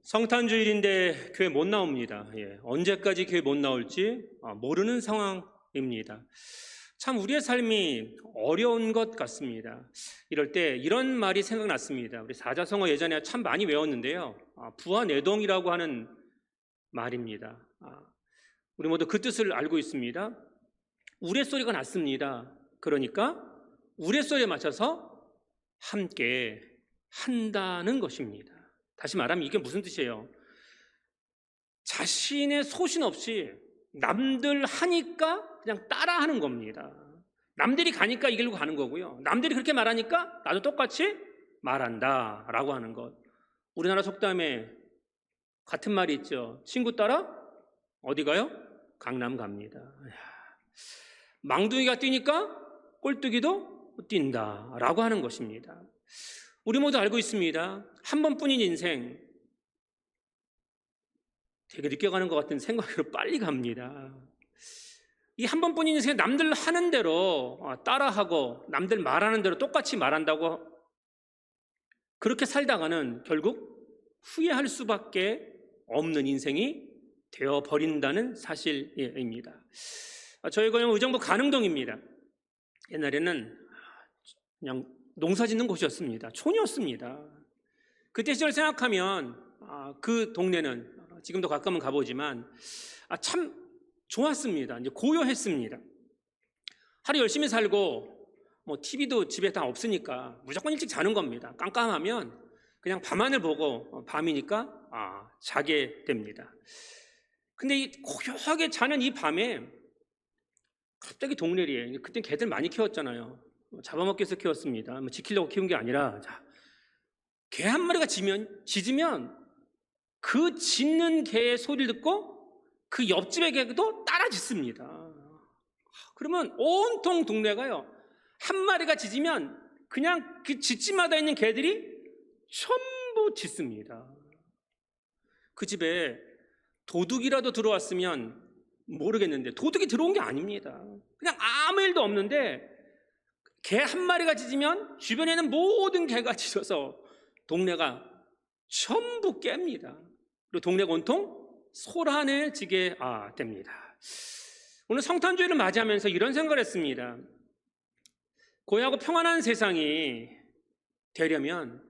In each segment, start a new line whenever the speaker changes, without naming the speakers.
성탄주일인데 교회 못 나옵니다. 언제까지 교회 못 나올지 모르는 상황입니다. 참 우리의 삶이 어려운 것 같습니다. 이럴 때 이런 말이 생각났습니다. 우리 사자성어 예전에 참 많이 외웠는데요. 부하내동이라고 하는 말입니다. 우리 모두 그 뜻을 알고 있습니다. 우레소리가 났습니다. 그러니까 우레소리에 맞춰서 함께 한다는 것입니다. 다시 말하면 이게 무슨 뜻이에요? 자신의 소신 없이 남들 하니까 그냥 따라하는 겁니다. 남들이 가니까 이 길로 가는 거고요. 남들이 그렇게 말하니까 나도 똑같이 말한다 라고 하는 것. 우리나라 속담에 같은 말이 있죠. 친구 따라 어디 가요? 강남 갑니다. 망둥이가 뛰니까 꼴뚜기도 뛴다 라고 하는 것입니다. 우리 모두 알고 있습니다. 한 번뿐인 인생, 되게 늦게 가는 것 같은 생각으로 빨리 갑니다. 이 한 번뿐인 인생에 남들 하는 대로 따라하고 남들 말하는 대로 똑같이 말한다고 그렇게 살다가는 결국 후회할 수밖에 없는 인생이 되어버린다는 사실입니다. 저희 고향은 의정부 가능동입니다. 옛날에는 그냥 농사 짓는 곳이었습니다. 촌이었습니다. 그때 시절 생각하면 그 동네는 지금도 가끔은 가보지만 참 좋았습니다. 이제 고요했습니다. 하루 열심히 살고 TV도 집에 다 없으니까 무조건 일찍 자는 겁니다. 깜깜하면 그냥 밤하늘 보고 밤이니까 자게 됩니다. 근데 이 고요하게 자는 이 밤에 갑자기 동네리에, 그때 개들 많이 키웠잖아요. 잡아먹기 위해서 키웠습니다. 지키려고 키운 게 아니라, 개 한 마리가 짖으면 그 짖는 개의 소리를 듣고 그 옆집의 개도 따라 짖습니다. 그러면 온통 동네가요, 한 마리가 짖으면 그냥 그 짖지마다 있는 개들이 전부 짖습니다. 그 집에 도둑이라도 들어왔으면 모르겠는데 도둑이 들어온 게 아닙니다. 그냥 아무 일도 없는데 개 한 마리가 짖으면 주변에는 모든 개가 짖어서 동네가 전부 깹니다. 그리고 동네가 온통 소란해지게 됩니다. 오늘 성탄주일을 맞이하면서 이런 생각을 했습니다. 고요하고 평안한 세상이 되려면,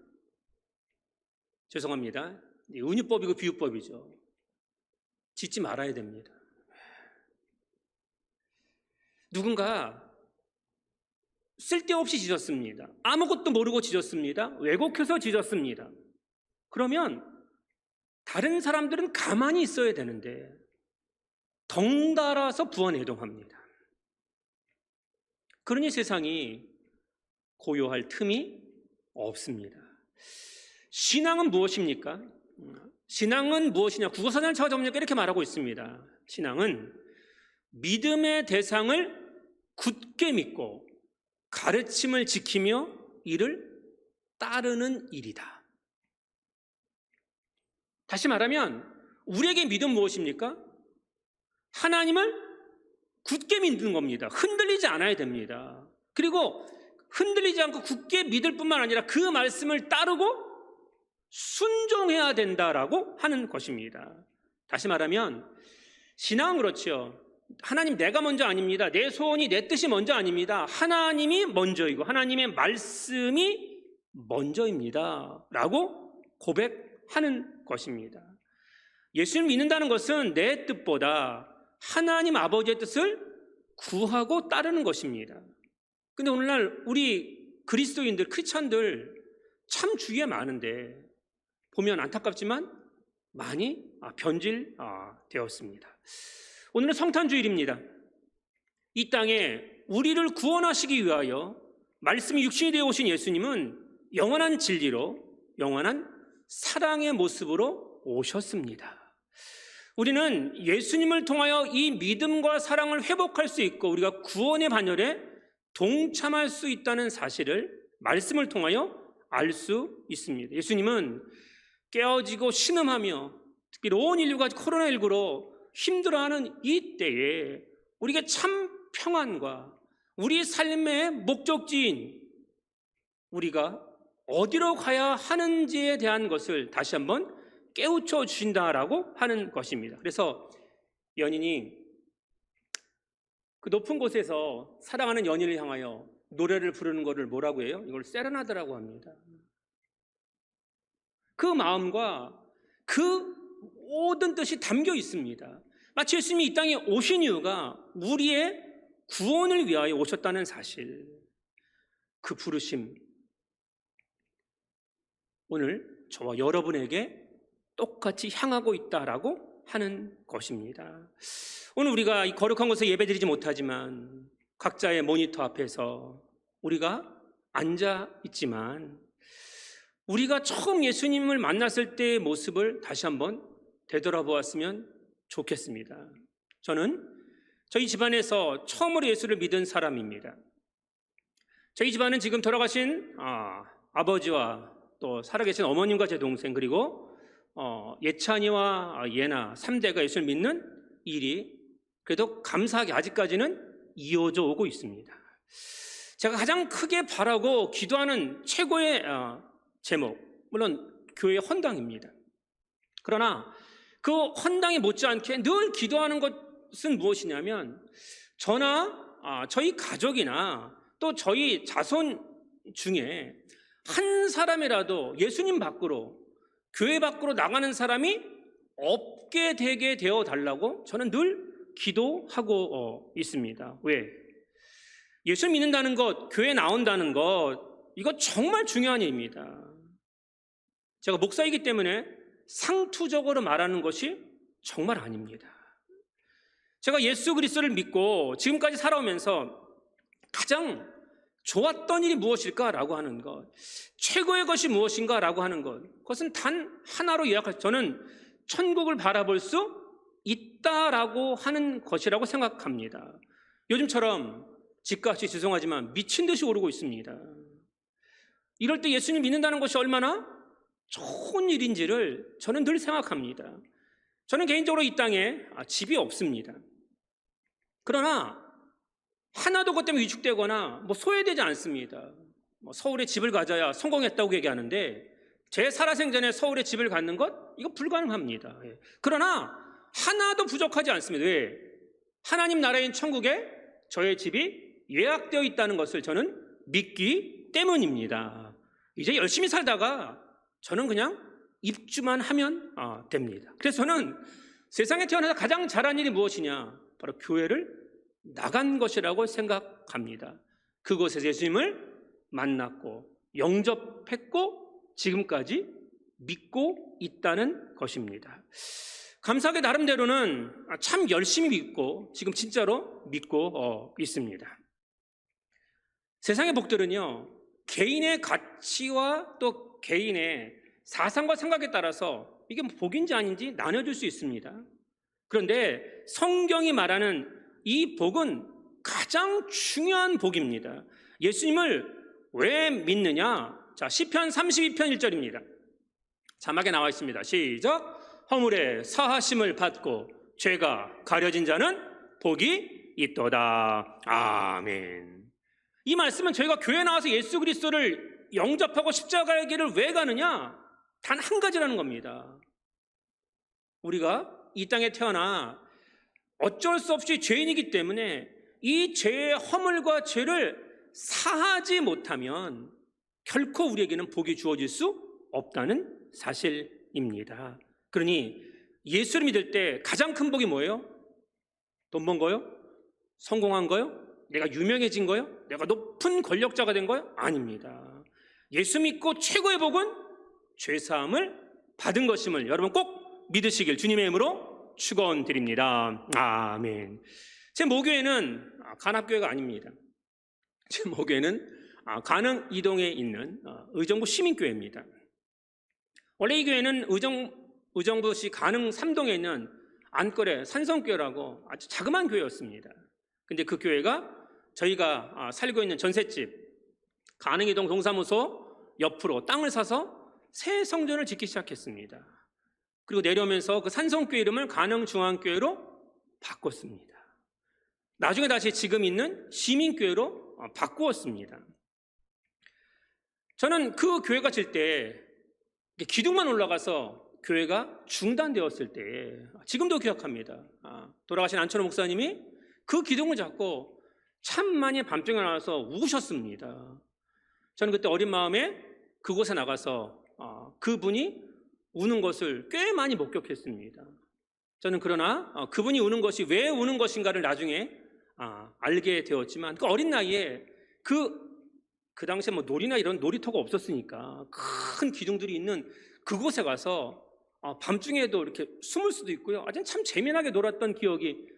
죄송합니다, 은유법이고 비유법이죠, 짖지 말아야 됩니다. 누군가 쓸데없이 짖었습니다. 아무것도 모르고 짖었습니다. 왜곡해서 짖었습니다. 그러면 다른 사람들은 가만히 있어야 되는데 덩달아서 부하내동합니다. 그러니 세상이 고요할 틈이 없습니다. 신앙은 무엇입니까? 신앙은 무엇이냐? 국어사전을 찾아보니까 이렇게 말하고 있습니다. 신앙은 믿음의 대상을 굳게 믿고 가르침을 지키며 이를 따르는 일이다. 다시 말하면 우리에게 믿음 무엇입니까? 하나님을 굳게 믿는 겁니다. 흔들리지 않아야 됩니다. 그리고 흔들리지 않고 굳게 믿을 뿐만 아니라 그 말씀을 따르고 순종해야 된다라고 하는 것입니다. 다시 말하면 신앙은 그렇죠. 하나님, 내가 먼저 아닙니다. 내 소원이, 내 뜻이 먼저 아닙니다. 하나님이 먼저이고 하나님의 말씀이 먼저입니다 라고 고백하는 것입니다. 예수를 믿는다는 것은 내 뜻보다 하나님 아버지의 뜻을 구하고 따르는 것입니다. 근데 오늘날 우리 그리스도인들, 크리스찬들 참 주위에 많은데 보면 안타깝지만 많이 변질되었습니다. 오늘은 성탄주일입니다. 이 땅에 우리를 구원하시기 위하여 말씀이 육신이 되어 오신 예수님은 영원한 진리로, 영원한 사랑의 모습으로 오셨습니다. 우리는 예수님을 통하여 이 믿음과 사랑을 회복할 수 있고 우리가 구원의 반열에 동참할 수 있다는 사실을 말씀을 통하여 알 수 있습니다. 예수님은 깨어지고 신음하며 특히 온 인류가 코로나19로 힘들어하는 이 때에 우리에게 참 평안과 우리 삶의 목적지인 우리가 어디로 가야 하는지에 대한 것을 다시 한번 깨우쳐 주신다라고 하는 것입니다. 그래서 연인이 그 높은 곳에서 사랑하는 연인을 향하여 노래를 부르는 것을 뭐라고 해요? 이걸 세레나데라고 합니다. 그 마음과 그 모든 뜻이 담겨 있습니다. 마치 예수님이 이 땅에 오신 이유가 우리의 구원을 위하여 오셨다는 사실, 그 부르심, 오늘 저와 여러분에게 똑같이 향하고 있다라고 하는 것입니다. 오늘 우리가 이 거룩한 곳에 예배드리지 못하지만 각자의 모니터 앞에서 우리가 앉아 있지만 우리가 처음 예수님을 만났을 때의 모습을 다시 한번 되돌아보았으면 좋겠습니다. 저는 저희 집안에서 처음으로 예수를 믿은 사람입니다. 저희 집안은 지금 돌아가신 아버지와 또 살아계신 어머님과 제 동생, 그리고 예찬이와 예나 3대가 예수를 믿는 일이 그래도 감사하게 아직까지는 이어져 오고 있습니다. 제가 가장 크게 바라고 기도하는 최고의 제목, 물론 교회 헌당입니다. 그러나 그 헌당에 못지않게 늘 기도하는 것은 무엇이냐면 저나 저희 가족이나 또 저희 자손 중에 한 사람이라도 예수님 밖으로, 교회 밖으로 나가는 사람이 없게 되게 되어 달라고 저는 늘 기도하고 있습니다. 왜? 예수 믿는다는 것, 교회 나온다는 것, 이거 정말 중요한 일입니다. 제가 목사이기 때문에 상투적으로 말하는 것이 정말 아닙니다. 제가 예수 그리스도를 믿고 지금까지 살아오면서 가장 좋았던 일이 무엇일까라고 하는 것, 최고의 것이 무엇인가라고 하는 것, 그것은 단 하나로 요약할, 저는 천국을 바라볼 수 있다라고 하는 것이라고 생각합니다. 요즘처럼 집값이 죄송하지만 미친 듯이 오르고 있습니다. 이럴 때 예수님 믿는다는 것이 얼마나 좋은 일인지를 저는 늘 생각합니다. 저는 개인적으로 이 땅에 집이 없습니다. 그러나 하나도 그것 때문에 위축되거나 소외되지 않습니다. 서울에 집을 가져야 성공했다고 얘기하는데 제 살아생전에 서울에 집을 갖는 것, 이거 불가능합니다. 그러나 하나도 부족하지 않습니다. 왜? 하나님 나라인 천국에 저의 집이 예약되어 있다는 것을 저는 믿기 때문입니다. 이제 열심히 살다가 저는 그냥 입주만 하면 됩니다. 그래서 저는 세상에 태어나서 가장 잘한 일이 무엇이냐? 바로 교회를 나간 것이라고 생각합니다. 그곳에서 예수님을 만났고 영접했고 지금까지 믿고 있다는 것입니다. 감사하게 나름대로는 참 열심히 믿고 지금 진짜로 믿고 있습니다. 세상의 복들은요, 개인의 가치와 또 개인의 사상과 생각에 따라서 이게 복인지 아닌지 나눠줄 수 있습니다. 그런데 성경이 말하는 이 복은 가장 중요한 복입니다. 예수님을 왜 믿느냐? 자, 시편 32편 1절입니다. 자막에 나와 있습니다. 시작. 허물의 사하심을 받고 죄가 가려진 자는 복이 있도다. 아멘. 이 말씀은 저희가 교회 나와서 예수 그리스도를 영접하고 십자가의 길을 왜 가느냐? 단 한 가지라는 겁니다. 우리가 이 땅에 태어나 어쩔 수 없이 죄인이기 때문에 이 죄의 허물과 죄를 사하지 못하면 결코 우리에게는 복이 주어질 수 없다는 사실입니다. 그러니 예수를 믿을 때 가장 큰 복이 뭐예요? 돈 번 거요? 성공한 거요? 내가 유명해진 거요? 내가 높은 권력자가 된 거요? 아닙니다. 예수 믿고 최고의 복은 죄사함을 받은 것임을 여러분 꼭 믿으시길 주님의 이름으로 축원드립니다. 아멘. 제 모교회는 간합교회가 아닙니다. 제 모교회는 간흥 이동에 있는 의정부 시민교회입니다. 원래 이 교회는 의정부시 간흥 3동에 있는 안거래 산성교회라고 아주 자그마한 교회였습니다. 근데 그 교회가 저희가 살고 있는 전셋집 간흥이동 동사무소 옆으로 땅을 사서 새 성전을 짓기 시작했습니다. 그리고 내려오면서 그 산성교회 이름을 간흥중앙교회로 바꿨습니다. 나중에 다시 지금 있는 시민교회로 바꾸었습니다. 저는 그 교회가 질 때 기둥만 올라가서 교회가 중단되었을 때, 지금도 기억합니다. 돌아가신 안천호 목사님이 그 기둥을 잡고 참 많이 밤중에 나와서 우셨습니다. 저는 그때 어린 마음에 그곳에 나가서 그분이 우는 것을 꽤 많이 목격했습니다. 저는 그러나 그분이 우는 것이 왜 우는 것인가를 나중에 알게 되었지만, 그 어린 나이에 그 당시에 뭐 놀이나 이런 놀이터가 없었으니까 큰 기둥들이 있는 그곳에 가서 밤중에도 이렇게 숨을 수도 있고요. 아주 참 재미나게 놀았던 기억이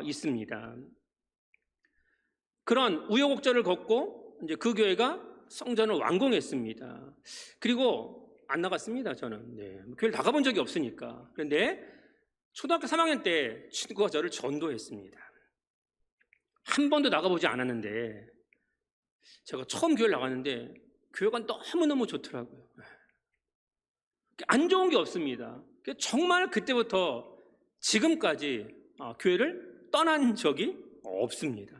있습니다. 그런 우여곡절을 걷고 이제 그 교회가 성전을 완공했습니다. 그리고 안 나갔습니다. 저는 교회를 나가본 적이 없으니까. 그런데 초등학교 3학년 때 친구가 저를 전도했습니다. 한 번도 나가보지 않았는데 제가 처음 교회를 나갔는데 교회가 너무너무 좋더라고요. 안 좋은 게 없습니다. 정말 그때부터 지금까지 교회를 떠난 적이 없습니다.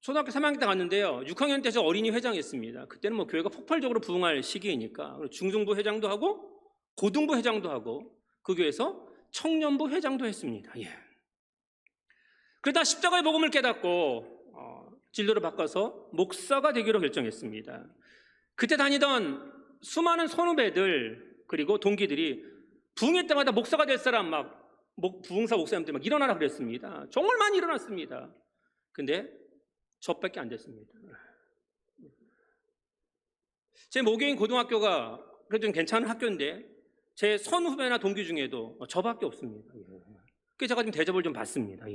초등학교 3학년 때 갔는데요, 6학년 때 저 어린이 회장했습니다. 그때는 뭐 교회가 폭발적으로 부흥할 시기이니까 중등부 회장도 하고 고등부 회장도 하고 그 교회에서 청년부 회장도 했습니다. 그러다 십자가의 복음을 깨닫고 진로를 바꿔서 목사가 되기로 결정했습니다. 그때 다니던 수많은 선후배들 그리고 동기들이 부흥회 때마다 목사가 될 사람 부흥사 목사님들 일어나라 그랬습니다. 정말 많이 일어났습니다. 근데 저밖에 안 됐습니다. 제 모교인 고등학교가 그래도 좀 괜찮은 학교인데 제 선후배나 동기 중에도 저밖에 없습니다. 그래서 제가 좀 대접을 좀 받습니다.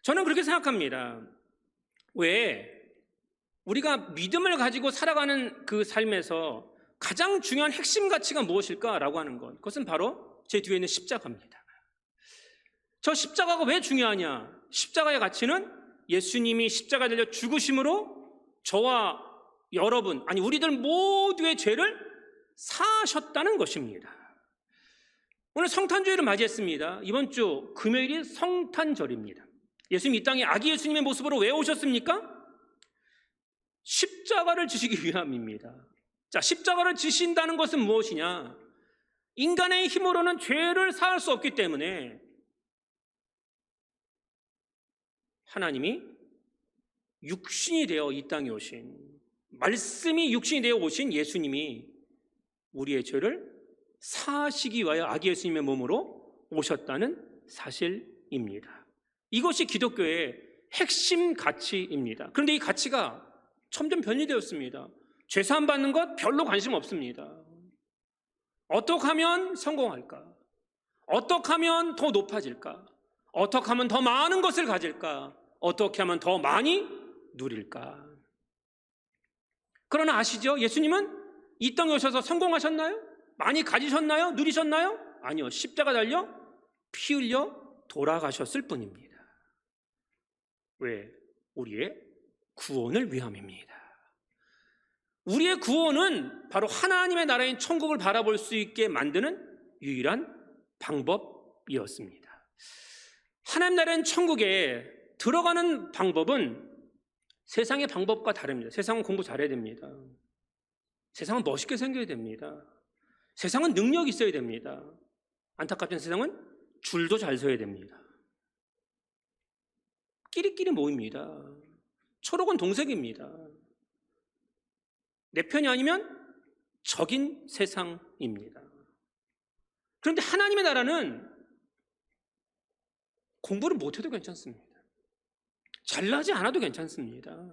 저는 그렇게 생각합니다. 왜 우리가 믿음을 가지고 살아가는 그 삶에서 가장 중요한 핵심 가치가 무엇일까라고 하는 것, 그것은 바로 제 뒤에 있는 십자가입니다. 저 십자가가 왜 중요하냐? 십자가의 가치는 예수님이 십자가에 달려 죽으심으로 저와 여러분, 아니 우리들 모두의 죄를 사하셨다는 것입니다. 오늘 성탄주일을 맞이했습니다. 이번 주 금요일이 성탄절입니다. 예수님 이 땅에 아기 예수님의 모습으로 왜 오셨습니까? 십자가를 지시기 위함입니다. 자, 십자가를 지신다는 것은 무엇이냐? 인간의 힘으로는 죄를 사할 수 없기 때문에 하나님이 육신이 되어 이 땅에 오신, 말씀이 육신이 되어 오신 예수님이 우리의 죄를 사하시기 위하여 아기 예수님의 몸으로 오셨다는 사실입니다. 이것이 기독교의 핵심 가치입니다. 그런데 이 가치가 점점 변이되었습니다. 죄사함 받는 것 별로 관심 없습니다. 어떻게 하면 성공할까? 어떻게 하면 더 높아질까? 어떻게 하면 더 많은 것을 가질까? 어떻게 하면 더 많이 누릴까? 그러나 아시죠? 예수님은 이 땅에 오셔서 성공하셨나요? 많이 가지셨나요? 누리셨나요? 아니요. 십자가 달려 피 흘려 돌아가셨을 뿐입니다. 왜? 우리의 구원을 위함입니다. 우리의 구원은 바로 하나님의 나라인 천국을 바라볼 수 있게 만드는 유일한 방법이었습니다. 하나님 나라인 천국에 들어가는 방법은 세상의 방법과 다릅니다. 세상은 공부 잘해야 됩니다. 세상은 멋있게 생겨야 됩니다. 세상은 능력이 있어야 됩니다. 안타깝지만 세상은 줄도 잘 서야 됩니다. 끼리끼리 모입니다. 초록은 동색입니다. 내 편이 아니면 적인 세상입니다. 그런데 하나님의 나라는 공부를 못해도 괜찮습니다. 잘나지 않아도 괜찮습니다.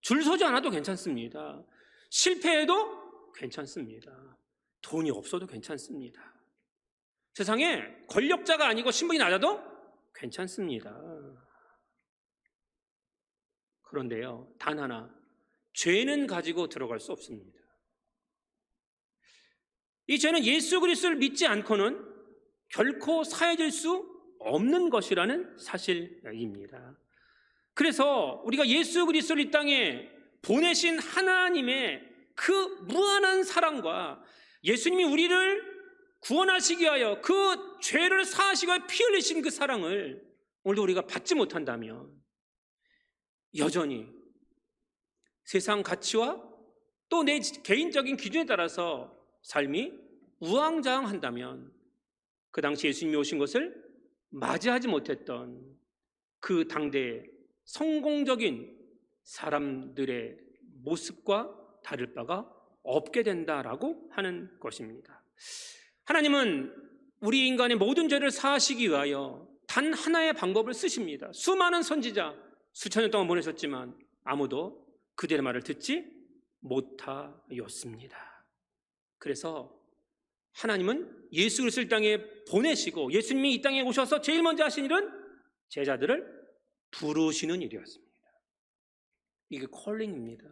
줄 서지 않아도 괜찮습니다. 실패해도 괜찮습니다. 돈이 없어도 괜찮습니다. 세상에 권력자가 아니고 신분이 낮아도 괜찮습니다. 그런데요, 단 하나, 죄는 가지고 들어갈 수 없습니다. 이 죄는 예수 그리스도를 믿지 않고는 결코 사해질 수 없는 것이라는 사실입니다. 그래서 우리가 예수 그리스도를 이 땅에 보내신 하나님의 그 무한한 사랑과 예수님이 우리를 구원하시기 위하여 그 죄를 사하시기 위하여 피 흘리신 그 사랑을 오늘도 우리가 받지 못한다면 여전히 세상 가치와 또 내 개인적인 기준에 따라서 삶이 우왕좌왕한다면 그 당시 예수님이 오신 것을 맞이하지 못했던 그 당대의 성공적인 사람들의 모습과 다를 바가 없게 된다라고 하는 것입니다. 하나님은 우리 인간의 모든 죄를 사하시기 위하여 단 하나의 방법을 쓰십니다. 수많은 선지자 수천 년 동안 보내셨지만 아무도 그들의 말을 듣지 못하였습니다. 그래서 하나님은 예수 그리스도를 땅에 보내시고 예수님이 이 땅에 오셔서 제일 먼저 하신 일은 제자들을 부르시는 일이었습니다. 이게 콜링입니다.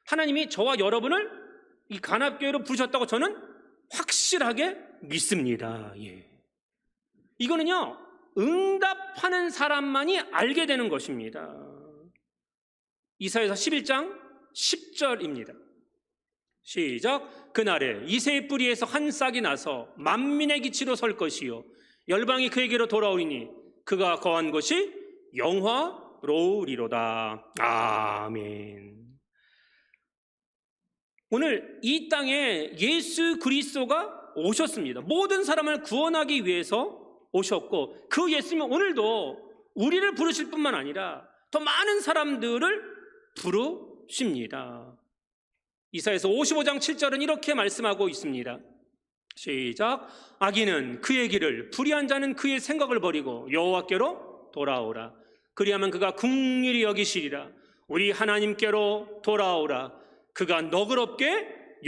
하나님이 저와 여러분을 이 간합교회로 부르셨다고 저는 확실하게 믿습니다. 예. 이거는요, 응답하는 사람만이 알게 되는 것입니다. 이사야서 11장 10절입니다. 시작. 그날에 이새의 뿌리에서 한 싹이 나서 만민의 기치로 설 것이요 열방이 그에게로 돌아오리니 그가 거한 곳이 영화로우리로다. 아멘. 오늘 이 땅에 예수 그리스도가 오셨습니다. 모든 사람을 구원하기 위해서 오셨고 그 예수님은 오늘도 우리를 부르실 뿐만 아니라 더 많은 사람들을 부르십니다. 이사야서 55장 7절은 이렇게 말씀하고 있습니다. 시작. 악인은 그의 길을, 불의한 자는 그의 생각을 버리고 여호와께로 돌아오라. 그리하면 그가 긍휼히 여기시리라. 우리 하나님께로 돌아오라. 그가 너그럽게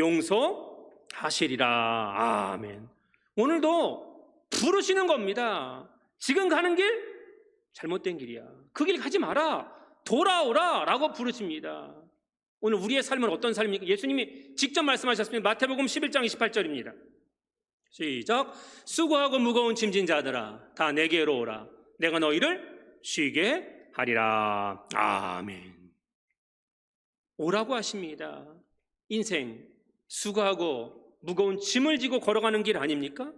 용서하시리라. 아멘. 오늘도 부르시는 겁니다. 지금 가는 길 잘못된 길이야. 그 길 가지 마라. 돌아오라 라고 부르십니다. 오늘 우리의 삶은 어떤 삶입니까? 예수님이 직접 말씀하셨습니다. 마태복음 11장 28절입니다. 시작. 수고하고 무거운 짐진 자들아 다 내게로 오라. 내가 너희를 쉬게 하리라. 아멘. 오라고 하십니다. 인생 수고하고 무거운 짐을 지고 걸어가는 길 아닙니까?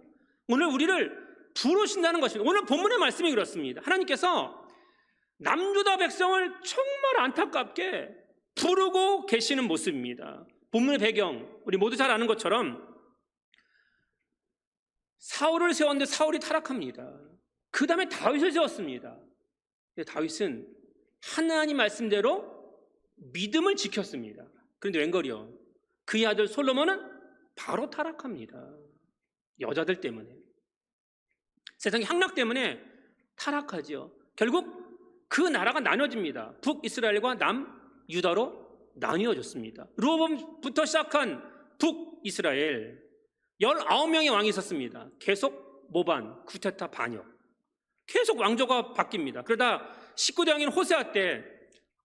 오늘 우리를 부르신다는 것입니다. 오늘 본문의 말씀이 그렇습니다. 하나님께서 남유다 백성을 정말 안타깝게 부르고 계시는 모습입니다. 본문의 배경 우리 모두 잘 아는 것처럼 사울을 세웠는데 사울이 타락합니다. 그 다음에 다윗을 세웠습니다. 다윗은 하나님 말씀대로 믿음을 지켰습니다. 그런데 웬걸요? 그의 아들 솔로몬은 바로 타락합니다. 여자들 때문에, 세상의 향락 때문에 타락하죠. 결국 그 나라가 나눠집니다. 북이스라엘과 남유다로 나뉘어졌습니다. 르호보암부터 시작한 북이스라엘 19명의 왕이 있었습니다. 계속 모반, 쿠데타, 반역, 계속 왕조가 바뀝니다. 그러다 19대 왕인 호세아 때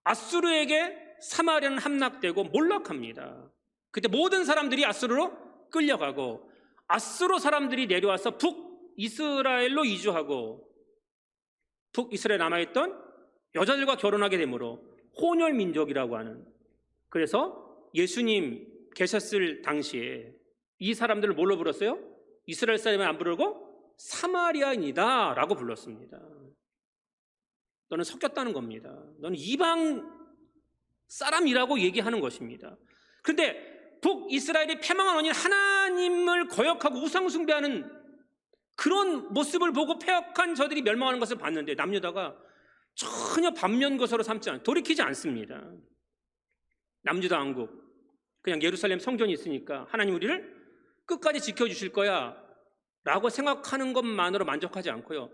아수르에게 사마리아는 함락되고 몰락합니다. 그때 모든 사람들이 아수르로 끌려가고 아수르 사람들이 내려와서 북이스라엘로 이주하고 북이스라엘에 남아있던 여자들과 결혼하게 되므로 혼혈민족이라고 하는, 그래서 예수님 계셨을 당시에 이 사람들을 뭘로 불렀어요? 이스라엘 사람을 안 부르고 사마리아인이다 라고 불렀습니다. 너는 섞였다는 겁니다. 너는 이방 사람이라고 얘기하는 것입니다. 그런데 북이스라엘이 패망한 원인, 하나님을 거역하고 우상숭배하는 그런 모습을 보고 패역한 저들이 멸망하는 것을 봤는데 남유다가 전혀 반면교사로 삼지 않고 돌이키지 않습니다. 남유다 왕국, 그냥 예루살렘 성전이 있으니까 하나님 우리를 끝까지 지켜주실 거야 라고 생각하는 것만으로 만족하지 않고요,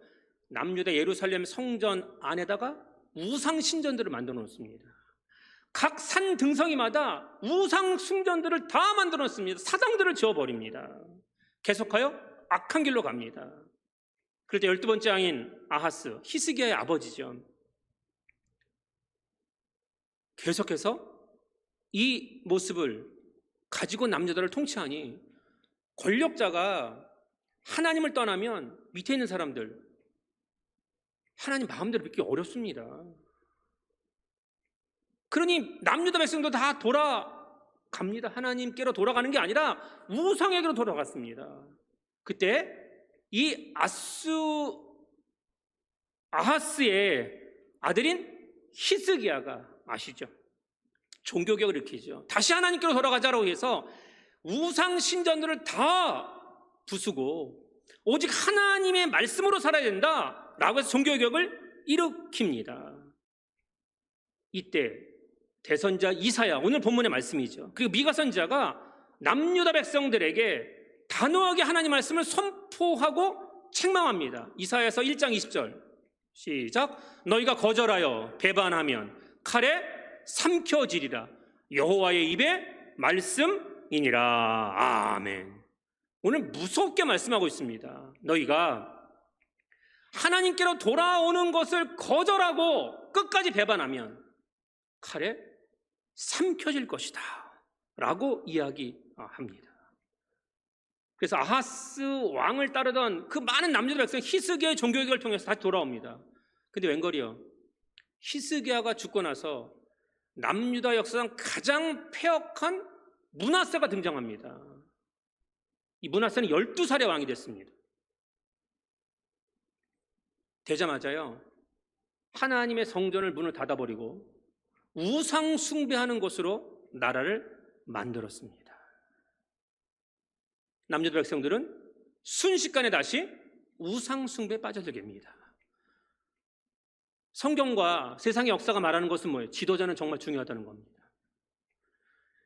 남유다 예루살렘 성전 안에다가 우상 신전들을 만들어 놓습니다. 각 산 등성이마다 우상 숭전들을 다 만들어 놓습니다. 사당들을 지어버립니다. 계속하여 악한 길로 갑니다. 그럴 때 12번째 왕인 아하스, 히스기야의 아버지죠. 계속해서 이 모습을 가지고 남유다를 통치하니 권력자가 하나님을 떠나면 밑에 있는 사람들 하나님 마음대로 믿기 어렵습니다. 그러니 남유다 백성도 다 돌아갑니다. 하나님께로 돌아가는 게 아니라 우상에게로 돌아갔습니다. 그때 이 아하스의 아들인 히스기야가, 아시죠? 종교개혁을 일으키죠. 다시 하나님께로 돌아가자라고 해서 우상 신전들을 다 부수고 오직 하나님의 말씀으로 살아야 된다라고 해서 종교개혁을 일으킵니다. 이때 대선자 이사야, 오늘 본문의 말씀이죠. 그리고 미가 선지자가 남유다 백성들에게 단호하게 하나님 말씀을 선포하고 책망합니다. 이사야서 1장 20절 시작. 너희가 거절하여 배반하면 칼에 삼켜지리라. 여호와의 입의 말씀이니라. 아멘. 오늘 무섭게 말씀하고 있습니다. 너희가 하나님께로 돌아오는 것을 거절하고 끝까지 배반하면 칼에 삼켜질 것이다 라고 이야기합니다. 그래서 아하스 왕을 따르던 그 많은 남유다 백성이 히스기야의 종교개혁을 통해서 다시 돌아옵니다. 근데 웬걸이요, 히스기야가 죽고 나서 남유다 역사상 가장 패역한 므낫세가 등장합니다. 이 므낫세는 12살의 왕이 됐습니다. 되자마자요, 하나님의 성전을 문을 닫아버리고 우상 숭배하는 곳으로 나라를 만들었습니다. 남유다 백성들은 순식간에 다시 우상 숭배에 빠져들게 됩니다. 성경과 세상의 역사가 말하는 것은 뭐예요? 지도자는 정말 중요하다는 겁니다.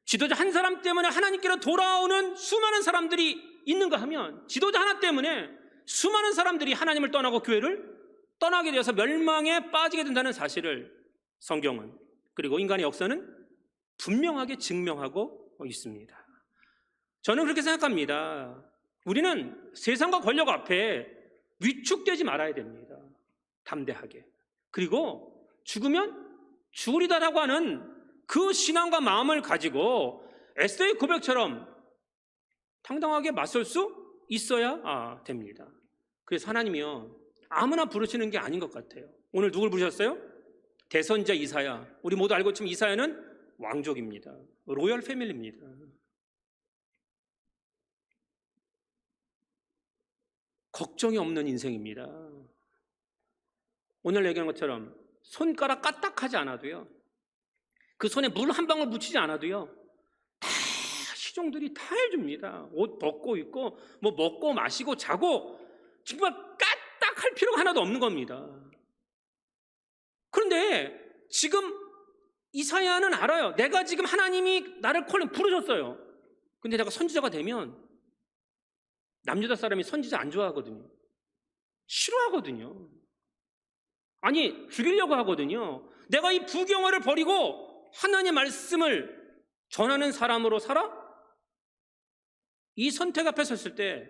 지도자 한 사람 때문에 하나님께로 돌아오는 수많은 사람들이 있는가 하면 지도자 하나 때문에 수많은 사람들이 하나님을 떠나고 교회를 떠나게 되어서 멸망에 빠지게 된다는 사실을 성경은, 그리고 인간의 역사는 분명하게 증명하고 있습니다. 저는 그렇게 생각합니다. 우리는 세상과 권력 앞에 위축되지 말아야 됩니다. 담대하게. 그리고 죽으면 죽으리다라고 하는 그 신앙과 마음을 가지고 에스더의 고백처럼 당당하게 맞설 수 있어야 됩니다. 그래서 하나님이요, 아무나 부르시는 게 아닌 것 같아요. 오늘 누굴 부르셨어요? 대선자 이사야. 우리 모두 알고 있지만 이사야는 왕족입니다. 로열 패밀리입니다. 걱정이 없는 인생입니다. 오늘 얘기한 것처럼 손가락 까딱하지 않아도요, 그 손에 물 한 방울 묻히지 않아도요, 다 시종들이 다 해줍니다. 옷 벗고 입고 뭐 먹고 마시고 자고 정말 까딱할 필요가 하나도 없는 겁니다. 그런데 지금 이사야는 알아요. 내가 지금 하나님이 나를 부르셨어요. 근데 내가 선지자가 되면 남유다 사람이 선지자 안 좋아하거든요. 싫어하거든요. 아니, 죽이려고 하거든요. 내가 이 부경화를 버리고 하나님의 말씀을 전하는 사람으로 살아? 이 선택 앞에 섰을 때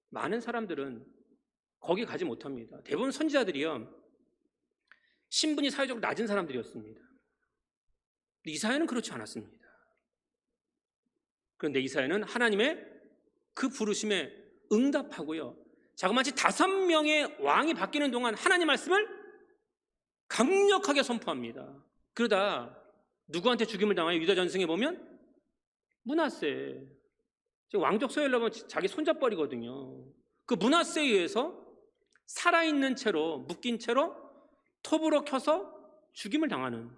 많은 사람들은 거기 가지 못합니다. 대부분 선지자들이요, 신분이 사회적으로 낮은 사람들이었습니다. 근데 이사야는 그렇지 않았습니다. 그런데 이사야는 하나님의 그 부르심에 응답하고요, 자그마치 5명의 왕이 바뀌는 동안 하나님 말씀을 강력하게 선포합니다. 그러다 누구한테 죽임을 당하여? 유다 전승에 보면 므낫세, 왕족 소유하려면 자기 손잡버리거든요. 그 므낫세에 의해서 살아있는 채로, 묶인 채로 톱으로 켜서 죽임을 당하는.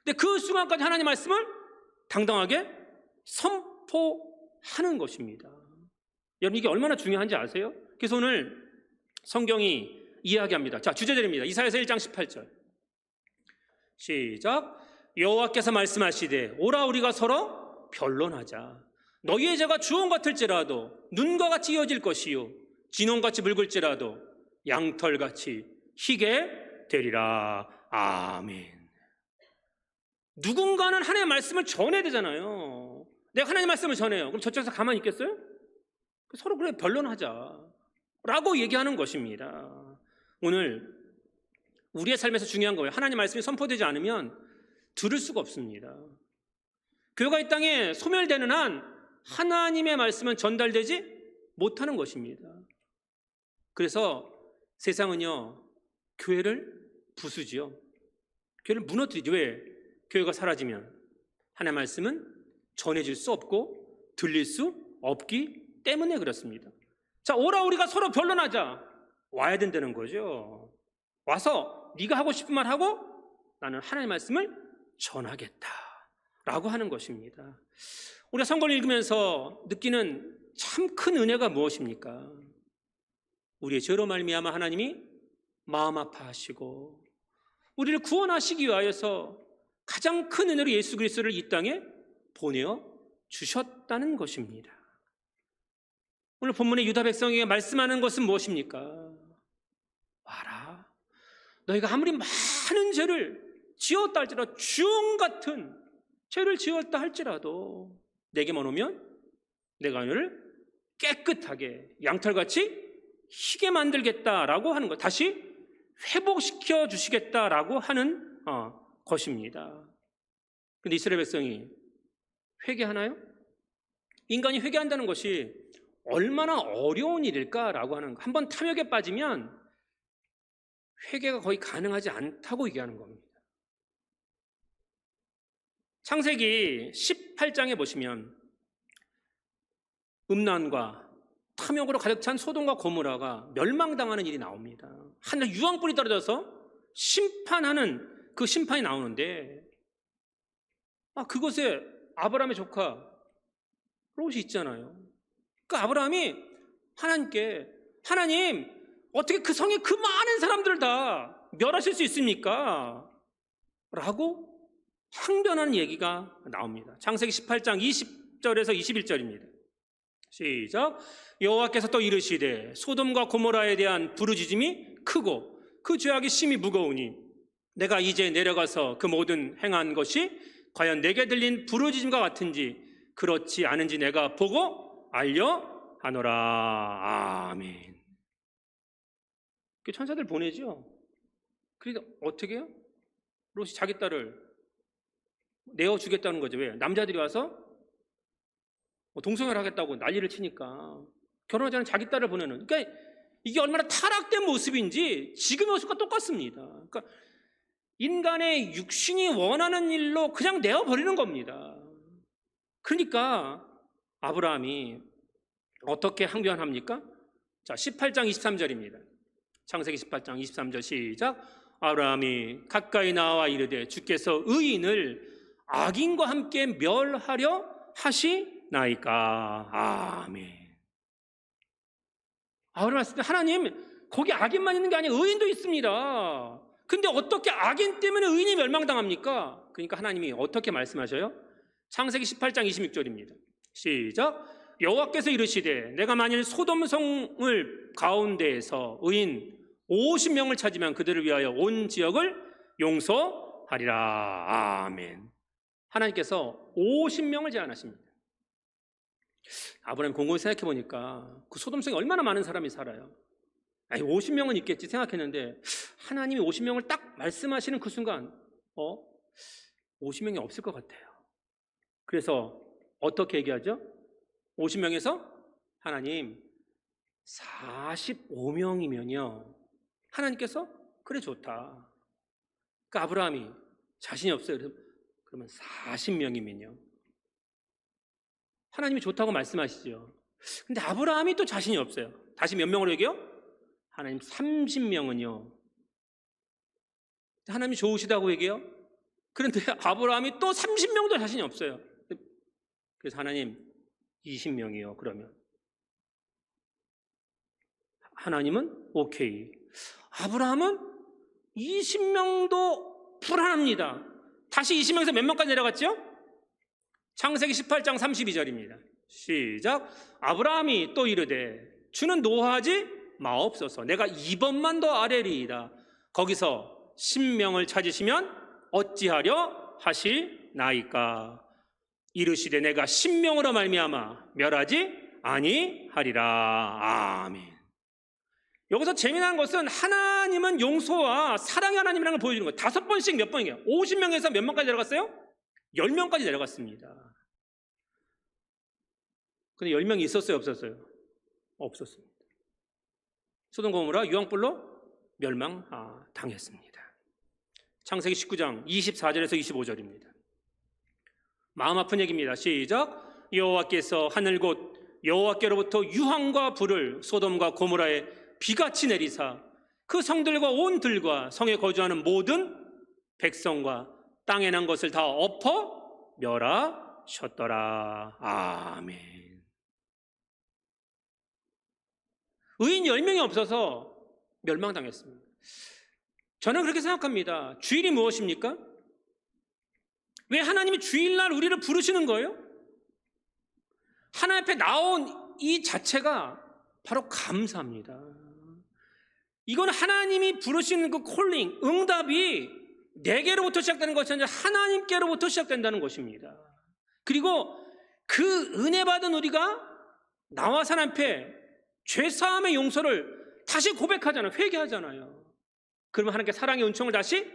근데 그 순간까지 하나님 말씀을 당당하게 선포하는 것입니다. 여러분, 이게 얼마나 중요한지 아세요? 그래서 오늘 성경이 이야기합니다. 자, 주제절입니다. 이사야서 1장 18절 시작. 여호와께서 말씀하시되 오라 우리가 서로 변론하자. 너희의 죄가 주홍 같을지라도 눈과 같이 이어질 것이요 진홍같이 붉을지라도 양털같이 희게 되리라. 아멘. 누군가는 하나님의 말씀을 전해야 되잖아요. 내가 하나님의 말씀을 전해요. 그럼 저쪽에서 가만히 있겠어요? 서로 그래 변론하자 라고 얘기하는 것입니다. 오늘 우리의 삶에서 중요한 거예요. 하나님 말씀이 선포되지 않으면 들을 수가 없습니다. 교회가 이 땅에 소멸되는 한 하나님의 말씀은 전달되지 못하는 것입니다. 그래서 세상은요, 교회를 부수지요. 교회를 무너뜨리죠. 왜? 교회가 사라지면 하나님의 말씀은 전해질 수 없고 들릴 수 없기 때문에 그렇습니다. 자, 오라 우리가 서로 변론하자. 와야 된다는 거죠. 와서 네가 하고 싶은 말 하고 나는 하나님의 말씀을 전하겠다. 라고 하는 것입니다. 우리가 성경을 읽으면서 느끼는 참 큰 은혜가 무엇입니까? 우리의 죄로 말미암아 하나님이 마음 아파하시고 우리를 구원하시기 위하여서 가장 큰 은혜로 예수 그리스도를 이 땅에 보내어 주셨다는 것입니다. 오늘 본문의 유다 백성에게 말씀하는 것은 무엇입니까? 와라, 너희가 아무리 많은 죄를 지었다 할지라도, 주홍 같은 죄를 지었다 할지라도 내게만 오면 내가 너를 깨끗하게 양털같이 희게 만들겠다라고 하는 것, 다시 회복시켜 주시겠다라고 하는 것입니다. 그런데 이스라엘 백성이 회개하나요? 인간이 회개한다는 것이 얼마나 어려운 일일까라고 하는 거. 한번 탐욕에 빠지면 회개가 거의 가능하지 않다고 얘기하는 겁니다. 창세기 18장에 보시면 음란과 탐욕으로 가득 찬 소돔과 고모라가 멸망당하는 일이 나옵니다. 하늘 유황불이 떨어져서 심판하는 그 심판이 나오는데, 그곳에 아브라함의 조카 롯이 있잖아요. 그 아브라함이 하나님께, 하나님, 어떻게 그 성에 그 많은 사람들을 다 멸하실 수 있습니까? 라고 항변하는 얘기가 나옵니다. 창세기 18장 20절에서 21절입니다. 시작. 여호와께서 또 이르시되 소돔과 고모라에 대한 부르짖음이 크고 그 죄악이 심히 무거우니 내가 이제 내려가서 그 모든 행한 것이 과연 내게 들린 부르짖음과 같은지 그렇지 않은지 내가 보고 알려 하노라. 아멘. 그 천사들 보내죠. 그러니까 어떻게 해요? 롯이 자기 딸을 내어주겠다는 거죠. 왜? 남자들이 와서 동성애를 하겠다고 난리를 치니까 결혼하지 않은 자기 딸을 보내는, 그러니까 이게 얼마나 타락된 모습인지 지금의 모습과 똑같습니다. 그러니까 인간의 육신이 원하는 일로 그냥 내어버리는 겁니다. 그러니까 아브라함이 어떻게 항변합니까? 자, 18장 23절입니다. 창세기 18장 23절 시작. 아브라함이 가까이 나와 이르되 주께서 의인을 악인과 함께 멸하려 하시나이까. 아멘. 아브라함이 말씀, 하나님, 거기 악인만 있는 게 아니라 의인도 있습니다. 근데 어떻게 악인 때문에 의인이 멸망당합니까? 그러니까 하나님이 어떻게 말씀하셔요? 창세기 18장 26절입니다. 시작. 여호와께서 이르시되 내가 만일 소돔 성을 가운데에서 의인 50명을 찾으면 그들을 위하여 온 지역을 용서하리라. 아멘. 하나님께서 50명을 제안하십니다. 아브라함 곰곰이 생각해 보니까 그 소돔성에 얼마나 많은 사람이 살아요. 50명은 있겠지 생각했는데 하나님이 50명을 딱 말씀하시는 그 순간 50명이 없을 것 같아요. 그래서 어떻게 얘기하죠? 50명에서 하나님 45명이면요 하나님께서 그래 좋다. 그러니까 아브라함이 자신이 없어요. 그러면 40명이면요 하나님이 좋다고 말씀하시죠. 근데 아브라함이 또 자신이 없어요. 다시 몇 명으로 얘기해요? 하나님 30명은요 하나님이 좋으시다고 얘기해요. 그런데 아브라함이 또 30명도 자신이 없어요. 그래서 하나님 20명이요 그러면 하나님은 오케이. 아브라함은 20명도 불안합니다. 다시 20명에서 몇 명까지 내려갔죠? 창세기 18장 32절입니다. 시작. 아브라함이 또 이르되 주는 노하지 마옵소서. 내가 이번만 더 아뢰리이다. 거기서 10명을 찾으시면 어찌하려 하시나이까. 이르시되 내가 10명으로 말미암아 멸하지 아니하리라. 아멘. 여기서 재미난 것은 하나님은 용서와 사랑의 하나님이라는 걸 보여주는 거예요. 5번씩 몇 번이에요? 50명에서 몇 명까지 내려갔어요? 10명까지 내려갔습니다. 근데 10명이 있었어요? 없었어요? 없었습니다. 소돔 고모라 유황불로 멸망당했습니다. 창세기 19장 24절에서 25절입니다. 마음 아픈 얘기입니다. 시작. 여호와께서 하늘 곧 여호와께로부터 유황과 불을 소돔과 고모라에 비같이 내리사 그 성들과 온 들과 성에 거주하는 모든 백성과 땅에 난 것을 다 엎어 멸하셨더라. 아멘. 의인 10명이 없어서 멸망당했습니다. 저는 그렇게 생각합니다. 주일이 무엇입니까? 왜 하나님이 주일날 우리를 부르시는 거예요? 하나님 앞에 나온 이 자체가 바로 감사합니다. 이건 하나님이 부르시는 그 콜링, 응답이 내게로부터 시작되는 것이 아니라 하나님께로부터 시작된다는 것입니다. 그리고 그 은혜 받은 우리가 나와서 하나님 앞에 죄사함의 용서를 다시 고백하잖아요. 회개하잖아요. 그러면 하나님께 사랑의 은총을 다시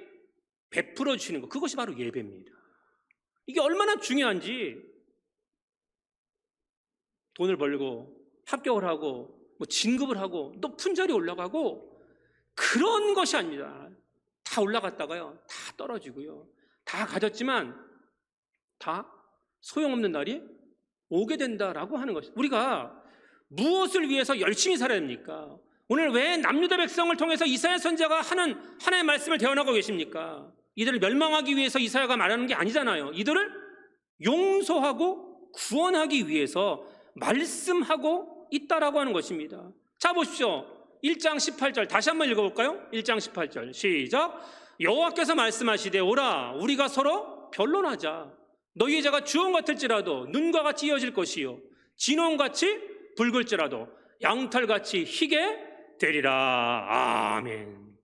베풀어 주시는 것, 그것이 바로 예배입니다. 이게 얼마나 중요한지, 돈을 벌고 합격을 하고 뭐 진급을 하고 높은 자리에 올라가고 그런 것이 아닙니다. 다 올라갔다가요, 다 떨어지고요, 다 가졌지만 다 소용없는 날이 오게 된다라고 하는 것입니다. 우리가 무엇을 위해서 열심히 살아야 됩니까? 오늘 왜 남유다 백성을 통해서 이사야 선지자가 하는 하나님의 말씀을 대언하고 계십니까? 이들을 멸망하기 위해서 이사야가 말하는 게 아니잖아요. 이들을 용서하고 구원하기 위해서 말씀하고 있다라고 하는 것입니다. 자, 보십시오. 1장 18절 다시 한번 읽어볼까요? 1장 18절 시작. 여호와께서 말씀하시되 오라 우리가 서로 변론하자. 너희의 자가 주홍 같을지라도 눈과 같이 이어질 것이요 진홍같이 붉을지라도 양털같이 희게 되리라. 아멘.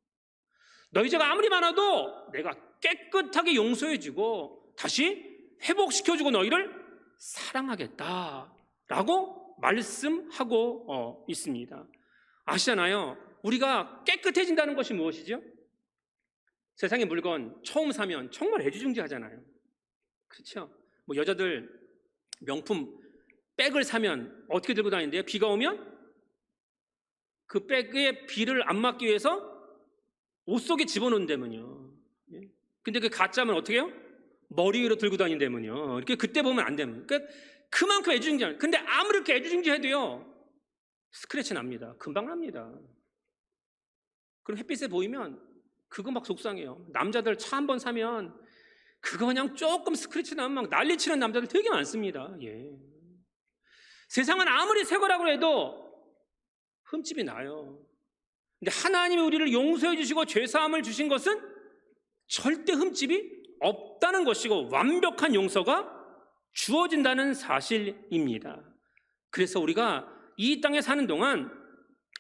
너희 죄가 아무리 많아도 내가 깨끗하게 용서해주고 다시 회복시켜주고 너희를 사랑하겠다라고 말씀하고 있습니다. 아시잖아요. 우리가 깨끗해진다는 것이 무엇이죠? 세상의 물건 처음 사면 정말 애지중지하잖아요. 그렇죠? 뭐 여자들 명품 백을 사면 어떻게 들고 다니는데요? 비가 오면 그 백의 비를 안 맞기 위해서 옷 속에 집어넣는다면요. 근데 그 가짜면 어떻게 해요? 머리 위로 들고 다닌다면요. 이렇게 그때 보면 안 되면. 그러니까 그만큼 애지중지하는. 근데 아무리 이렇게 애지중지해도요, 스크래치 납니다. 금방 납니다. 그럼 햇빛에 보이면 그거 막 속상해요. 남자들 차 한 번 사면 그거 그냥 조금 스크래치 나면 막 난리치는 남자들 되게 많습니다. 예. 세상은 아무리 새 거라고 해도 흠집이 나요. 근데 하나님이 우리를 용서해 주시고 죄사함을 주신 것은 절대 흠집이 없다는 것이고 완벽한 용서가 주어진다는 사실입니다. 그래서 우리가 이 땅에 사는 동안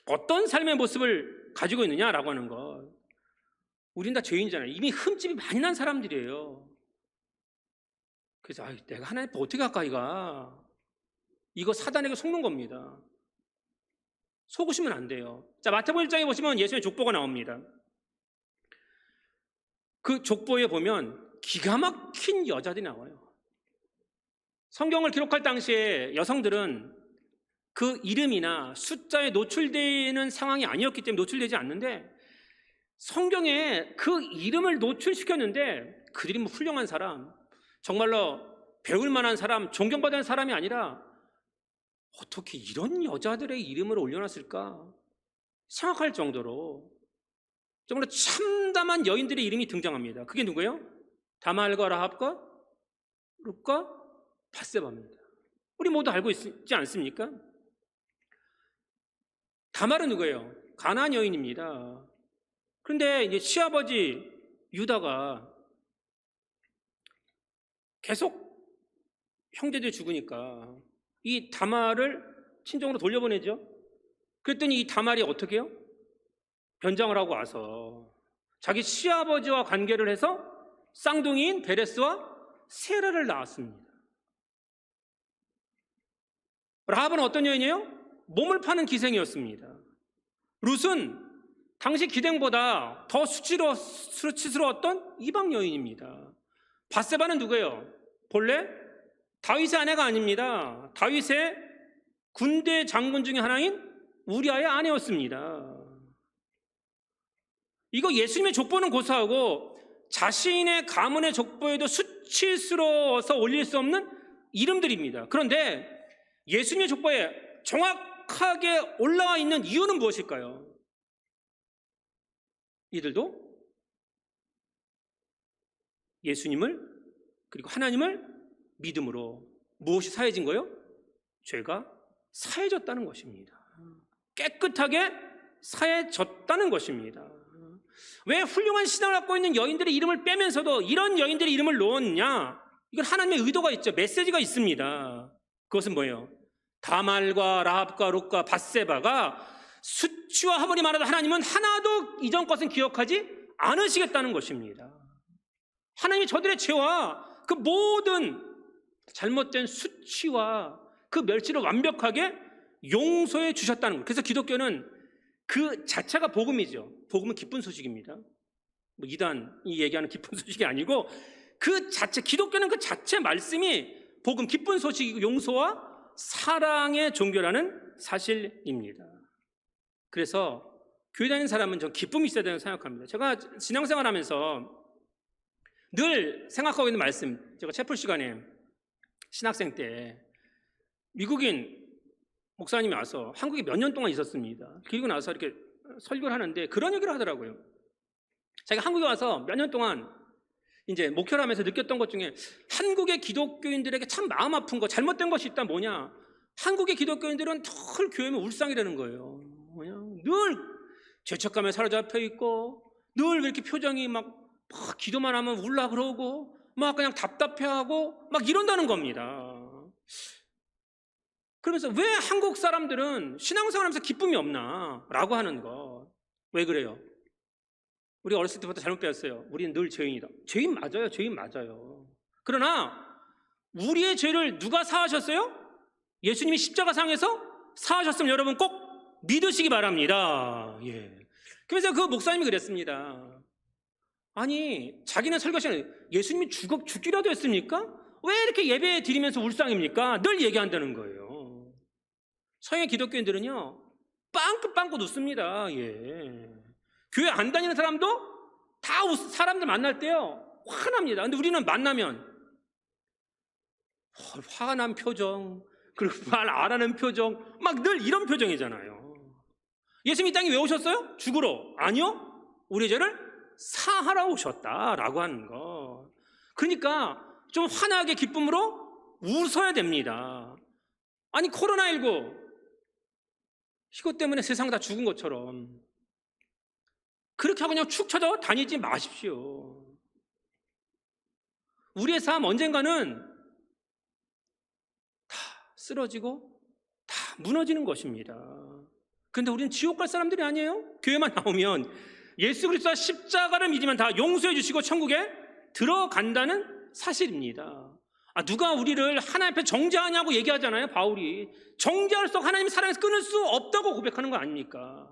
어떤 삶의 모습을 가지고 있느냐라고 하는 것, 우린 다 죄인이잖아요. 이미 흠집이 많이 난 사람들이에요. 그래서 내가 하나님 앞에 어떻게 가까이 가? 이거 사단에게 속는 겁니다. 속으시면 안 돼요. 자, 마태복음 1장에 보시면 예수님의 족보가 나옵니다. 그 족보에 보면 기가 막힌 여자들이 나와요. 성경을 기록할 당시에 여성들은 그 이름이나 숫자에 노출되는 상황이 아니었기 때문에 노출되지 않는데, 성경에 그 이름을 노출시켰는데 그들이 뭐 훌륭한 사람, 정말로 배울 만한 사람, 존경받는 사람이 아니라 어떻게 이런 여자들의 이름을 올려놨을까 생각할 정도로 정말로 참담한 여인들의 이름이 등장합니다. 그게 누구예요? 다말과 라합과 룻과 밧세바입니다. 우리 모두 알고 있지 않습니까? 다말은 누구예요? 가나안 여인입니다. 그런데 이제 시아버지 유다가 계속 형제들이 죽으니까 이 다말을 친정으로 돌려보내죠. 그랬더니 이 다말이 어떻게 해요? 변장을 하고 와서 자기 시아버지와 관계를 해서 쌍둥이인 베레스와 세라를 낳았습니다. 라합은 어떤 여인이에요? 몸을 파는 기생이었습니다. 룻은 당시 기생보다 더 수치스러웠던 이방 여인입니다. 밧세바는 누구예요? 본래 다윗의 아내가 아닙니다. 다윗의 군대 장군 중에 하나인 우리아의 아내였습니다. 이거 예수님의 족보는 고사하고 자신의 가문의 족보에도 수치스러워서 올릴 수 없는 이름들입니다. 그런데 예수님의 족보에 정확하게 올라와 있는 이유는 무엇일까요? 이들도 예수님을, 그리고 하나님을 믿음으로 무엇이 사해진 거예요? 죄가 사해졌다는 것입니다. 깨끗하게 사해졌다는 것입니다. 왜 훌륭한 신앙을 갖고 있는 여인들의 이름을 빼면서도 이런 여인들의 이름을 넣었냐? 이건 하나님의 의도가 있죠. 메시지가 있습니다. 그것은 뭐예요? 다말과 라합과 룻과 밧세바가 수치와 화물이 많아도 하나님은 하나도 이전 것은 기억하지 않으시겠다는 것입니다. 하나님이 저들의 죄와 그 모든 잘못된 수치와 그 멸치를 완벽하게 용서해 주셨다는 거예요. 그래서 기독교는 그 자체가 복음이죠. 복음은 기쁜 소식입니다. 뭐 이단이 얘기하는 기쁜 소식이 아니고 그 자체, 기독교는 그 자체 말씀이 복음, 기쁜 소식이고 용서와 사랑의 종교라는 사실입니다. 그래서 교회 다니는 사람은 전 기쁨이 있어야 된다고 생각합니다. 제가 신앙생활 하면서 늘 생각하고 있는 말씀, 제가 채플 시간에 신학생 때 미국인 목사님이 와서 한국에 몇 년 동안 있었습니다. 그리고 나서 이렇게 설교를 하는데 그런 얘기를 하더라고요. 자기가 한국에 와서 몇 년 동안 이제 목회를 하면서 느꼈던 것 중에 한국의 기독교인들에게 참 마음 아픈 거, 잘못된 것이 있다. 뭐냐? 한국의 기독교인들은 늘 교회면 울상이라는 거예요. 늘 죄책감에 사로잡혀 있고 늘 이렇게 표정이 막 기도만 하면 울라 그러고 막 그냥 답답해하고 막 이런다는 겁니다. 그러면서 왜 한국 사람들은 신앙생활하면서 기쁨이 없나? 라고 하는 거. 왜 그래요? 우리 어렸을 때부터 잘못 배웠어요. 우리는 늘 죄인이다. 죄인 맞아요. 죄인 맞아요. 그러나 우리의 죄를 누가 사하셨어요? 예수님이 십자가상에서 사하셨으면 여러분 꼭 믿으시기 바랍니다. 예. 그래서 그 목사님이 그랬습니다. 아니, 자기는 설교 시간에 예수님이 죽기라도 했습니까? 왜 이렇게 예배 드리면서 울상입니까? 늘 얘기한다는 거예요. 서양의 기독교인들은요, 빵긋빵긋 웃습니다. 예. 교회 안 다니는 사람도 다 사람들 만날 때요, 화납니다. 근데 우리는 만나면 화가 난 표정, 그리고 말 안 하는 표정, 막 늘 이런 표정이잖아요. 예수님이 이 땅에 왜 오셨어요? 죽으러? 아니요. 우리 죄를 사하러 오셨다라고 하는 거. 그러니까 좀 환하게 기쁨으로 웃어야 됩니다. 아니, 코로나19 이것 때문에 세상 다 죽은 것처럼 그렇게 하고 그냥 축 쳐져 다니지 마십시오. 우리의 삶 언젠가는 다 쓰러지고 다 무너지는 것입니다. 그런데 우리는 지옥 갈 사람들이 아니에요. 교회만 나오면 예수 그리스도와 십자가를 믿으면 다 용서해 주시고 천국에 들어간다는 사실입니다. 누가 우리를 하나님 앞에 정죄하냐고 얘기하잖아요. 바울이 정죄할 수 없고 하나님의 사랑에서 끊을 수 없다고 고백하는 거 아닙니까?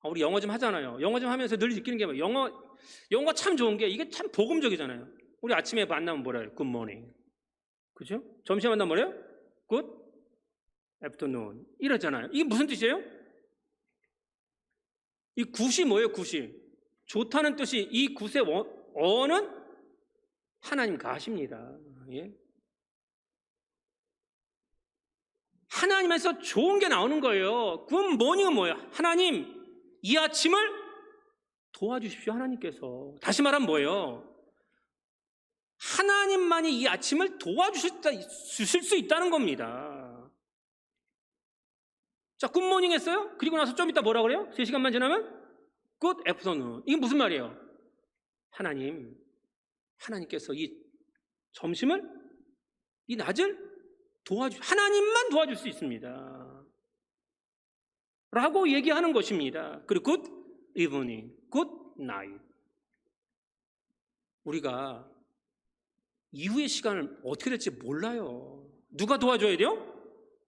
우리 영어 좀 하잖아요. 영어 좀 하면서 늘 느끼는 게 뭐예요? 영어 참 좋은 게 이게 참 복음적이잖아요. 우리 아침에 만나면 뭐래요? Good morning. 그죠? 점심에 만나면 뭐래요? Good afternoon. 이러잖아요. 이게 무슨 뜻이에요? 이 굿이 뭐예요? 굿이 좋다는 뜻이, 이 굿의 어는 하나님 가십니다. 예? 하나님에서 좋은 게 나오는 거예요. Good morning은 뭐예요? 하나님 이 아침을 도와주십시오. 하나님께서. 다시 말하면 뭐예요? 하나님만이 이 아침을 도와주실 수 있다는 겁니다. 자, 굿모닝 했어요? 그리고 나서 좀 이따 뭐라 그래요? 3시간만 지나면 굿 애프터눈. 이게 무슨 말이에요? 하나님께서 이 점심을, 이 낮을 하나님만 도와줄 수 있습니다 라고 얘기하는 것입니다. 그리고 굿 이브닝, 굿 나잇. 우리가 이후의 시간을 어떻게 될지 몰라요. 누가 도와줘야 돼요?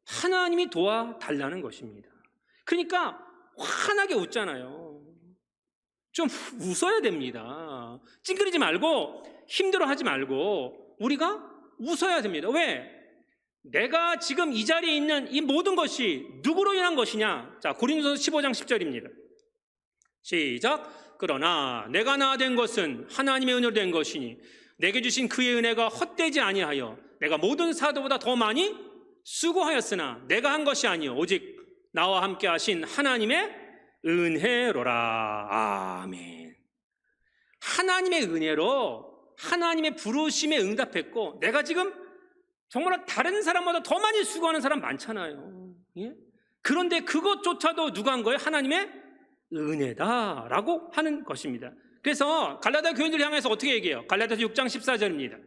하나님이 도와달라는 것입니다. 그러니까 환하게 웃잖아요. 좀 웃어야 됩니다. 찡그리지 말고 힘들어하지 말고 우리가 웃어야 됩니다. 왜? 내가 지금 이 자리에 있는 이 모든 것이 누구로 인한 것이냐? 자, 고린도서 15장 10절입니다. 시작. 그러나 내가 나 된 것은 하나님의 은혜로 된 것이니 내게 주신 그의 은혜가 헛되지 아니하여 내가 모든 사도보다 더 많이 수고하였으나 내가 한 것이 아니요 오직 나와 함께 하신 하나님의 은혜로라. 아멘. 하나님의 은혜로 하나님의 부르심에 응답했고 내가 지금 정말 다른 사람보다 더 많이 수고하는 사람 많잖아요. 예? 그런데 그것조차도 누가 한 거예요? 하나님의 은혜다라고 하는 것입니다. 그래서 갈라디아 교인들 향해서 어떻게 얘기해요? 갈라디아서 6장 14절입니다.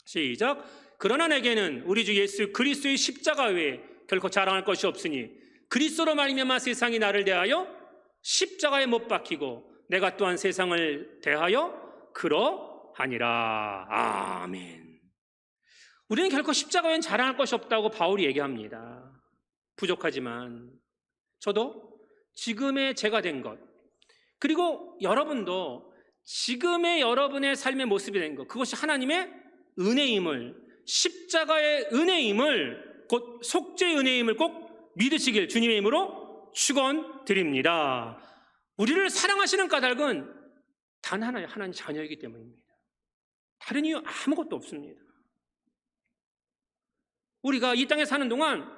시작. 그러나 내게는 우리 주 예수 그리스도의 십자가 외에 결코 자랑할 것이 없으니 그리스도로 말미암아 세상이 나를 대하여 십자가에 못 박히고 내가 또한 세상을 대하여 그러하니라. 아멘. 우리는 결코 십자가 외엔 자랑할 것이 없다고 바울이 얘기합니다. 부족하지만 저도 지금의 제가 된 것, 그리고 여러분도 지금의 여러분의 삶의 모습이 된 것, 그것이 하나님의 은혜임을, 십자가의 은혜임을, 곧 속죄의 은혜임을 꼭 믿으시길 주님의 이름으로 축원드립니다. 우리를 사랑하시는 까닭은 단 하나의 하나님 자녀이기 때문입니다. 다른 이유 아무것도 없습니다. 우리가 이 땅에 사는 동안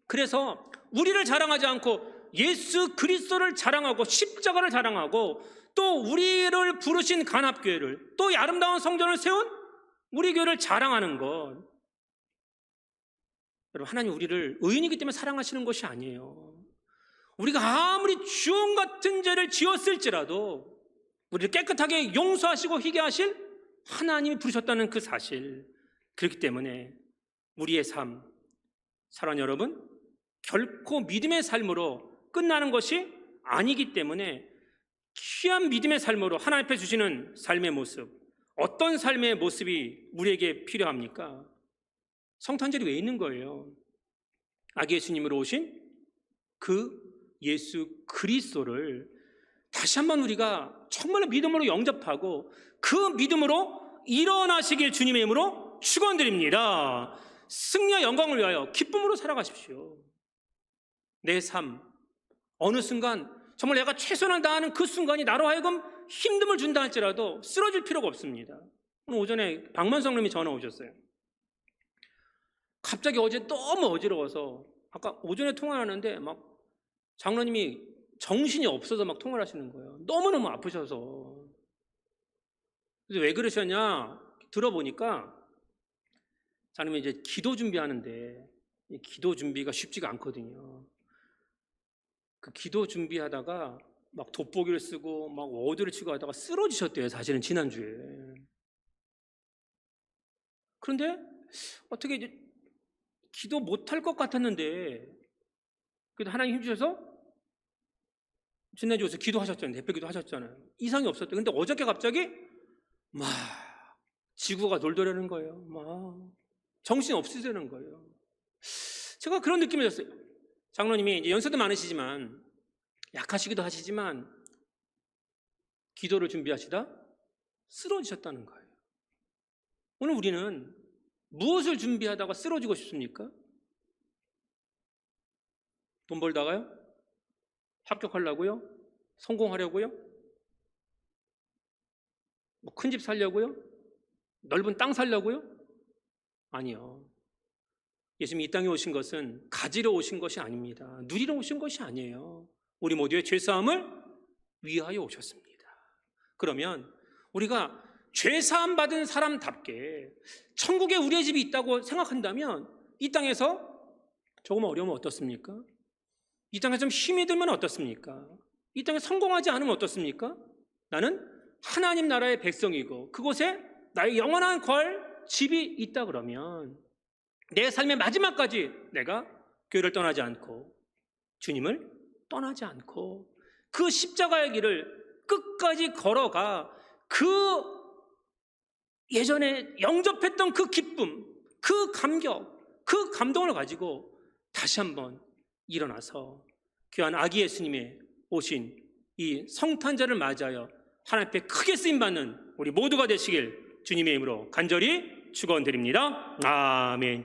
그래서 우리를 자랑하지 않고 예수 그리스도를 자랑하고 십자가를 자랑하고 또 우리를 부르신 간합교회를 또 이 아름다운 성전을 세운 우리 교회를 자랑하는 것, 여러분, 하나님 우리를 의인이기 때문에 사랑하시는 것이 아니에요. 우리가 아무리 주홍 같은 죄를 지었을지라도 우리를 깨끗하게 용서하시고 희게 하실 하나님이 부르셨다는 그 사실, 그렇기 때문에 우리의 삶, 사랑하는 여러분, 결코 믿음의 삶으로 끝나는 것이 아니기 때문에 귀한 믿음의 삶으로 하나님 앞에 주시는 삶의 모습, 어떤 삶의 모습이 우리에게 필요합니까? 성탄절이 왜 있는 거예요? 아기 예수님으로 오신 그 예수 그리스도를 다시 한번 우리가 정말로 믿음으로 영접하고 그 믿음으로 일어나시길 주님의 이름으로 축원드립니다. 승리와 영광을 위하여 기쁨으로 살아가십시오. 내 삶, 어느 순간 정말 내가 최선을 다하는 그 순간이 나로 하여금 힘듦을 준다 할지라도 쓰러질 필요가 없습니다. 오늘 오전에 박만성 님이 전화 오셨어요. 갑자기 어제 너무 어지러워서 아까 오전에 통화를 하는데 막 장로님이 정신이 없어서 막 통화를 하시는 거예요. 너무너무 아프셔서. 그래서 왜 그러셨냐 들어보니까 장로님이 이제 기도 준비하는데 이 기도 준비가 쉽지가 않거든요. 그 기도 준비하다가 막 돋보기를 쓰고 막 워드를 치고 하다가 쓰러지셨대요. 사실은 지난주에. 그런데 어떻게 이제 기도 못할 것 같았는데 그래도 하나님 힘주셔서 지난주에 기도하셨잖아요. 대표 기도하셨잖아요. 이상이 없었대요. 근데 어저께 갑자기 막 지구가 돌더라는 거예요. 막 정신이 없으시는 거예요. 제가 그런 느낌이 들었어요. 장로님이 이제 연세도 많으시지만 약하시기도 하시지만 기도를 준비하시다 쓰러지셨다는 거예요. 오늘 우리는 무엇을 준비하다가 쓰러지고 싶습니까? 돈 벌다가요? 합격하려고요? 성공하려고요? 뭐 큰 집 살려고요? 넓은 땅 살려고요? 아니요. 예수님이 이 땅에 오신 것은 가지러 오신 것이 아닙니다. 누리러 오신 것이 아니에요. 우리 모두의 죄사함을 위하여 오셨습니다. 그러면 우리가 죄사함 받은 사람답게 천국에 우리의 집이 있다고 생각한다면 이 땅에서 조금 어려우면 어떻습니까? 이 땅에 좀 힘이 들면 어떻습니까? 이 땅에 성공하지 않으면 어떻습니까? 나는 하나님 나라의 백성이고 그곳에 나의 영원한 집이 있다 그러면 내 삶의 마지막까지 내가 교회를 떠나지 않고 주님을 떠나지 않고 그 십자가의 길을 끝까지 걸어가 그 예전에 영접했던 그 기쁨, 그 감격, 그 감동을 가지고 다시 한번 일어나서 귀한 아기 예수님의 오신 이 성탄절을 맞이하여 하나님 앞에 크게 쓰임받는 우리 모두가 되시길 주님의 이름으로 간절히 축원드립니다. 아멘.